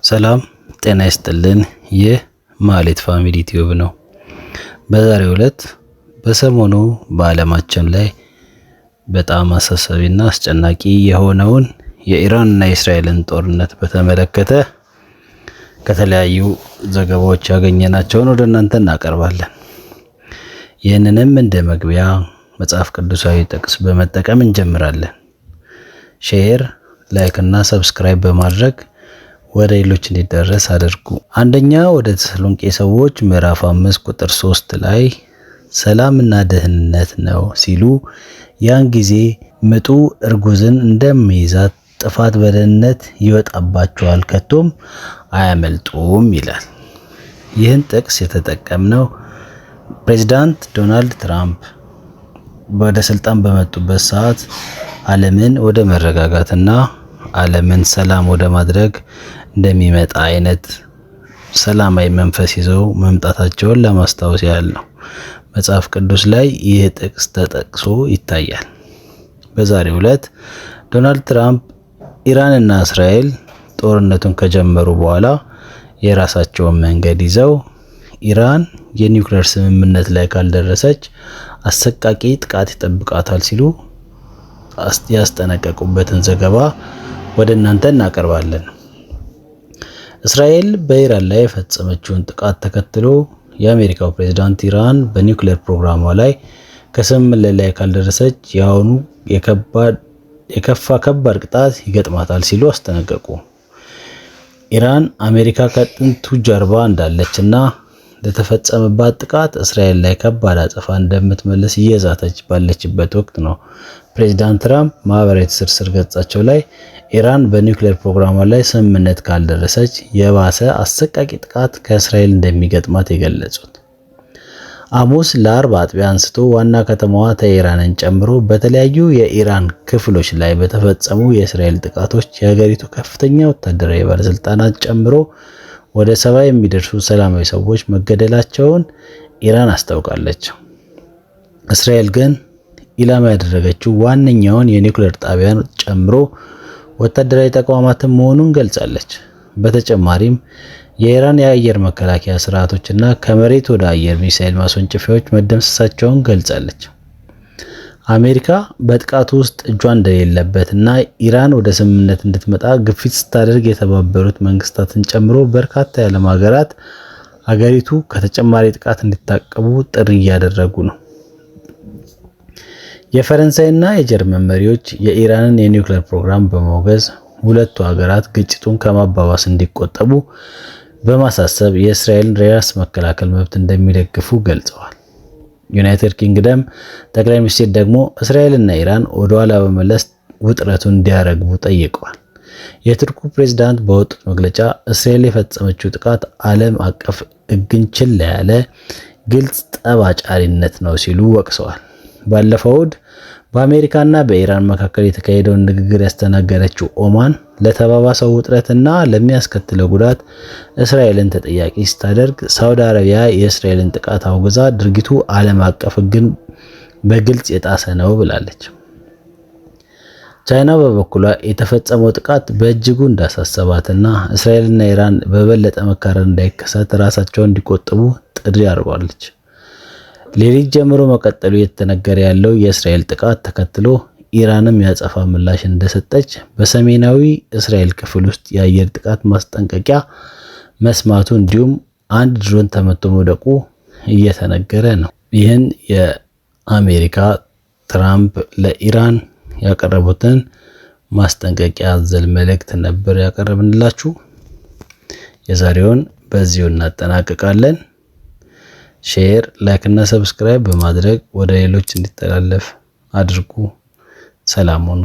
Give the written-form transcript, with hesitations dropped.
ሰላም ጤና ይስጥልን። ይህ ማህሌት ፋሚሊ ቲዩብ ነው። በዛሬው ዕለት በሰሞኑ በዓለማችን ላይ በጣም አሳሳቢና አስጨናቂ የሆነውን የኢራንና የእስራኤልን ጦርነት በተመለከተ ከተለያዩ ዘገባዎች ያገኘናቸውን ወደ እናንተ እናቀርባለን። ይህንንም እንደ መግቢያ መጽሐፍ ቅዱሳዊ ጥቅስ በመጠቀም እንጀምራለን። ሼር፣ ላይክ እና ሰብስክራይብ በማድረግ ወደ ሌሎች እንዲደረስ አድርጉ። አንደኛ ወደ ተሰሎንቄ ሰዎች ምዕራፍ 5 ቁጥር 3 ላይ ሰላምና ደህንነት ነው ሲሉ ያን ጊዜ ምጡ እርጉዝን እንደሚይዛት ጥፋት በደህንነት ይወጣባቸዋል ከቶም አያመልጡም ይላል። ይህን ጥቅስ የተጠቀምነው ፕሬዝዳንት ዶናልድ ትራምፕ ወደ ስልጣን በመጡበት ሰዓት ዓለምን ወደ መረጋጋትና ዓለምን ሰላም ወደ ማድረግ እንደሚመጣ አይነት ሰላማዊ መንፈስ ይዘው መምጣታቸውን ለማስታወስ ያህል ነው። መጽሐፍ ቅዱስ ላይ ይህ ጥቅስ ተጠቅሶ ይታያል። በዛሬው ዕለት ዶናልድ ትራምፕ ኢራንና እስራኤል ጦርነቱን ከጀመሩ በኋላ የራሳቸውን መንገድ ይዘው ኢራን የኒውክሌር ስምምነት ላይ ካልደረሰች አሰቃቂ ጥቃት ይጠብቃታል ሲሉ ያስጠነቀቁበትን ዘገባ ወደ እናንተ እናቀርባለን። እስራኤል በኢራን ላይ የፈጸመችውን ጥቃት ተከትሎ የአሜሪካው ፕሬዝዳንት ኢራን በኒውክሌር ፕሮግራሟ ላይ ከስምምነት ላይ ካልደረሰች የአሁኑ የከፋ ከባድ ቅጣት ይገጥማታል ሲሉ አስጠነቀቁ። ኢራን አሜሪካ ከጥንቱ ጀርባ እንዳለችና ለተፈጸመባት ጥቃት እስራኤል ላይ ከባድ አጸፋ እንደምትመልስ እየዛተች ባለችበት ወቅት ነው ፕሬዝዳንት ትራምፕ ማህበራዊ ትስስር ገጻቸው ላይ ኢራን በኒውክሌር ፕሮግራሟ ላይ ስምምነት ካልደረሰች የባሰ አሰቃቂ ጥቃት ከእስራኤል እንደሚገጥማት የገለጹት። ሐሙስ ለአርብ አጥቢያ አንስቶ ዋና ከተማዋ ቴሄራንን ጨምሮ በተለያዩ የኢራን ክፍሎች ላይ በተፈጸሙ የእስራኤል ጥቃቶች የሀገሪቱ ከፍተኛ ወታደራዊ ባለስልጣናት ጨምሮ ወደ 70 የሚደርሱ ሰላማዊ ሰዎች መገደላቸውን ኢራን አስታውቃለች። እስራኤል ግን ኢላማ ያደረገችው ዋነኛውን የኒውክሌር ጣቢያን ጨምሮ ወታደራዊ ተቋማትን መሆኑን ገልጻለች። በተጨማሪም የኢራን የአየር መከላከያ ስርዓቶችና ከመሬት ወደ አየር ሚሳኤል ማስወንጨፊያዎች መደምሰሳቸውን ገልጻለች። አሜሪካ በጥቃቱ ውስጥ እጇ እንደሌለበትና ኢራን ወደ ስምምነት እንድትመጣ ግፊት ስታደርግ የተባበሩት መንግስታትን ጨምሮ በርካታ የዓለም ሀገራት አገሪቱ ከተጨማሪ ጥቃት እንዲታቀቡ ጥሪ እያደረጉ ነው። የፈረንሳይና የጀርመን መሪዎች የኢራንን የኒውክሌር ፕሮግራም በማውገዝ ሁለቱ ሀገራት ግጭቱን ከማባባስ እንዲቆጠቡ በማሳሰብ የእስራኤልን የራስ መከላከል መብት እንደሚደግፉ ገልጸዋል። ዩናይትድ ኪንግደም ጠቅላይ ሚኒስትር ደግሞ እስራኤልና ኢራን ወደ ኋላ በመለስ ውጥረቱን እንዲያረግቡ ጠይቀዋል። የቱርኩ ፕሬዝዳንት በወጡት መግለጫ እስራኤል የፈጸመችው ጥቃት ዓለም አቀፍ ሕግን ችላ ያለ ግልጽ ጠብ አጫሪነት ነው ሲሉ ወቅሰዋል። ባለፈው እሁድ በአሜሪካና በኢራን መካከል የተካሄደውን ንግግር ያስተናገደችው ኦማን ለተባባሰው ውጥረትና ለሚያስከትለው ጉዳት እስራኤልን ተጠያቂ ስታደርግ፣ ሳውዲ አረቢያ የእስራኤልን ጥቃት አውግዛ ድርጊቱ ዓለም አቀፍ ሕግን በግልጽ የጣሰ ነው ብላለች። ቻይና በበኩሏ የተፈጸመው ጥቃት በእጅጉ እንዳሳሰባትና እስራኤልና ኢራን በበለጠ መካረር እንዳይከሰት ራሳቸውን እንዲቆጥቡ ጥሪ አድርጋለች። ሌሊት ጀምሮ መቀጠሉ የተነገረ ያለው የእስራኤል ጥቃት ተከትሎ ኢራንም ያጸፋ ምላሽ እንደሰጠች በሰሜናዊ እስራኤል ክፍል ውስጥ የአየር ጥቃት ማስጠንቀቂያ መስማቱ እንዲሁም አንድ ድሮን ተመቶ መውደቁ እየተነገረ ነው። ይህን የአሜሪካ ትራምፕ ለኢራን ያቀረቡትን ማስጠንቀቂያ አዘል መልእክት ነበር ያቀረብንላችሁ። የዛሬውን በዚሁ እናጠናቅቃለን። ሼር፣ ላይክ እና ሰብስክራይብ በማድረግ ወደ ሌሎች እንዲተላለፍ አድርጉ። ሰላም ሁኑ።